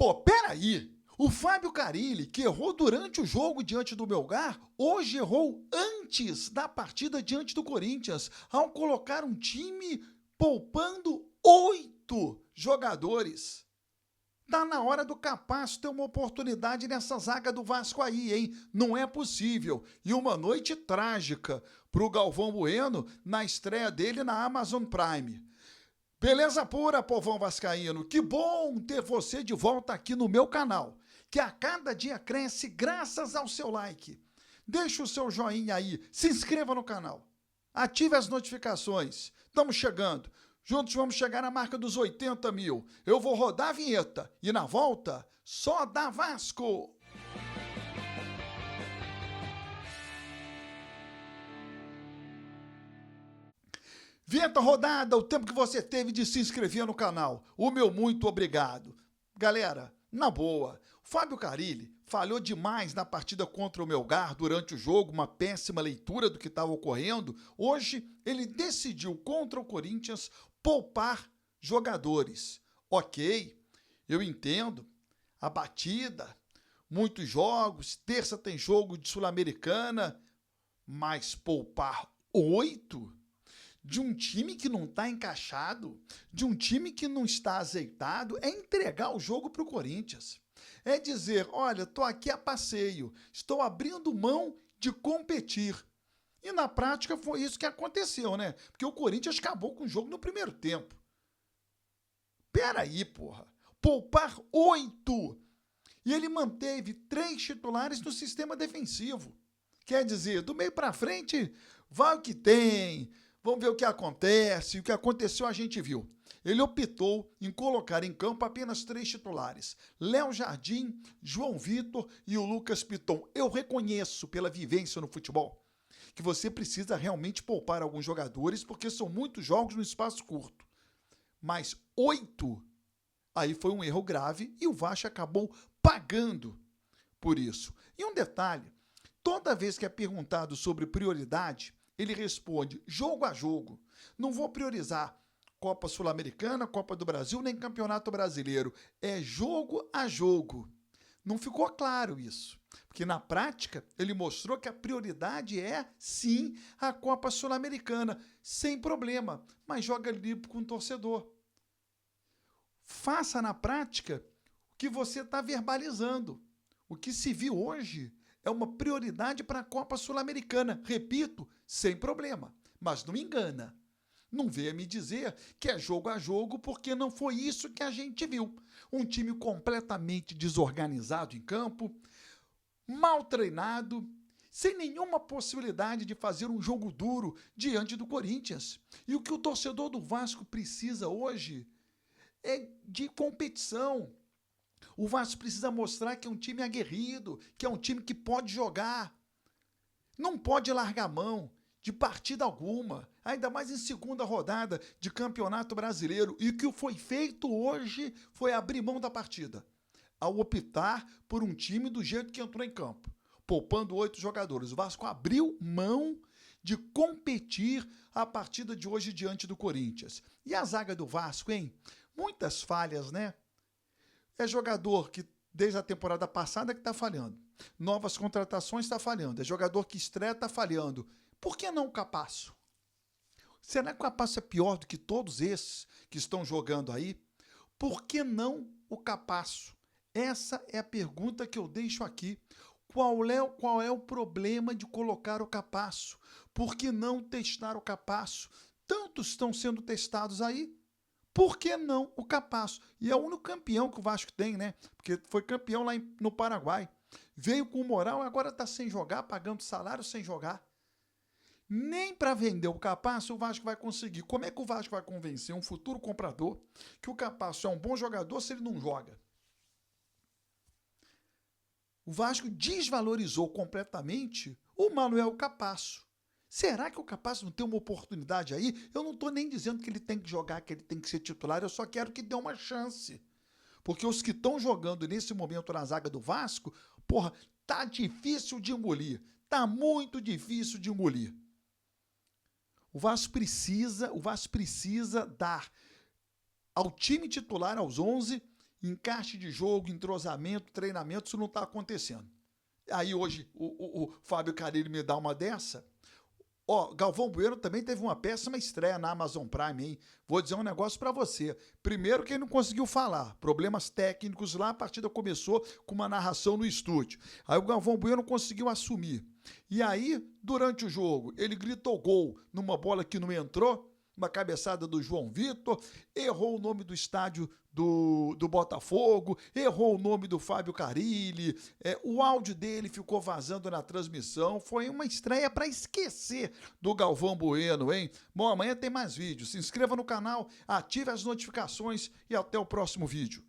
Pô, peraí! O Fábio Carille, que errou durante o jogo diante do Melgar, hoje errou antes da partida diante do Corinthians, ao colocar um time poupando 8 jogadores. Tá na hora do Capasso ter uma oportunidade nessa zaga do Vasco aí, hein? Não é possível. E uma noite trágica pro Galvão Bueno na estreia dele na Amazon Prime. Beleza pura, povão vascaíno. Que bom ter você de volta aqui no meu canal, que a cada dia cresce graças ao seu like. Deixa o seu joinha aí, se inscreva no canal, ative as notificações. Estamos chegando. Juntos vamos chegar na marca dos 80 mil. Eu vou rodar a vinheta e na volta, só dá Vasco! Vinheta rodada, o tempo que você teve de se inscrever no canal. O meu muito obrigado. Galera, na boa, o Fábio Carille falhou demais na partida contra o Melgar durante o jogo, uma péssima leitura do que estava ocorrendo. Hoje, ele decidiu contra o Corinthians poupar jogadores. Ok, eu entendo, a batida, muitos jogos, terça tem jogo de Sul-Americana, mas poupar 8? De um time que não está encaixado, de um time que não está azeitado, é entregar o jogo para o Corinthians. É dizer, olha, estou aqui a passeio, estou abrindo mão de competir. E na prática foi isso que aconteceu, né? Porque o Corinthians acabou com o jogo no primeiro tempo. Peraí, porra. Poupar 8. E ele manteve 3 titulares no sistema defensivo. Quer dizer, do meio para frente, vai o que tem. Vamos ver o que acontece. O que aconteceu a gente viu. Ele optou em colocar em campo apenas 3 titulares. Léo Jardim, João Vitor e o Lucas Piton. Eu reconheço pela vivência no futebol que você precisa realmente poupar alguns jogadores porque são muitos jogos no espaço curto. Mas 8, aí foi um erro grave e o Vasco acabou pagando por isso. E um detalhe, toda vez que é perguntado sobre prioridade, ele responde jogo a jogo. Não vou priorizar Copa Sul-Americana, Copa do Brasil, nem Campeonato Brasileiro. É jogo a jogo. Não ficou claro isso, porque na prática ele mostrou que a prioridade é, sim, a Copa Sul-Americana, sem problema, mas joga limpo com o torcedor. Faça na prática o que você está verbalizando. O que se viu hoje é uma prioridade para a Copa Sul-Americana. Repito, sem problema, mas não engana. Não venha me dizer que é jogo a jogo, porque não foi isso que a gente viu. Um time completamente desorganizado em campo, mal treinado, sem nenhuma possibilidade de fazer um jogo duro diante do Corinthians. E o que o torcedor do Vasco precisa hoje é de competição. O Vasco precisa mostrar que é um time aguerrido, que é um time que pode jogar. Não pode largar mão de partida alguma, ainda mais em segunda rodada de Campeonato Brasileiro. E o que foi feito hoje foi abrir mão da partida, ao optar por um time do jeito que entrou em campo, poupando 8 jogadores. O Vasco abriu mão de competir a partida de hoje diante do Corinthians. E a zaga do Vasco, hein? Muitas falhas, né? É jogador que desde a temporada passada que está falhando. Novas contratações está falhando. É jogador que estreia está falhando. Por que não o Capasso? Será que o Capasso é pior do que todos esses que estão jogando aí? Por que não o Capasso? Essa é a pergunta que eu deixo aqui. Qual é o problema de colocar o Capasso? Por que não testar o Capasso? Tantos estão sendo testados aí. Por que não o Capasso? E é o único campeão que o Vasco tem, né? Porque foi campeão lá no Paraguai. Veio com moral, agora está sem jogar, pagando salário sem jogar. Nem para vender o Capasso o Vasco vai conseguir. Como é que o Vasco vai convencer um futuro comprador que o Capasso é um bom jogador se ele não joga? O Vasco desvalorizou completamente o Manuel Capasso. Será que o Capasso não tem uma oportunidade aí? Eu não estou nem dizendo que ele tem que jogar, que ele tem que ser titular, eu só quero que dê uma chance. Porque os que estão jogando nesse momento na zaga do Vasco, porra, tá difícil de engolir. Tá muito difícil de engolir. O Vasco precisa dar ao time titular, aos 11, Encaixe de jogo, entrosamento, treinamento, isso não está acontecendo. Aí hoje o Fábio Carille me dá uma dessa. Ó, Galvão Bueno também teve uma péssima estreia na Amazon Prime, hein? Vou dizer um negócio pra você. Primeiro que ele não conseguiu falar, problemas técnicos lá, a partida começou com uma narração no estúdio. Aí o Galvão Bueno conseguiu assumir. E aí, durante o jogo, ele gritou gol numa bola que não entrou, uma cabeçada do João Vitor, errou o nome do estádio do Botafogo, errou o nome do Fábio Carille, o áudio dele ficou vazando na transmissão, foi uma estreia para esquecer do Galvão Bueno, hein? Bom, amanhã tem mais vídeos, se inscreva no canal, ative as notificações e até o próximo vídeo.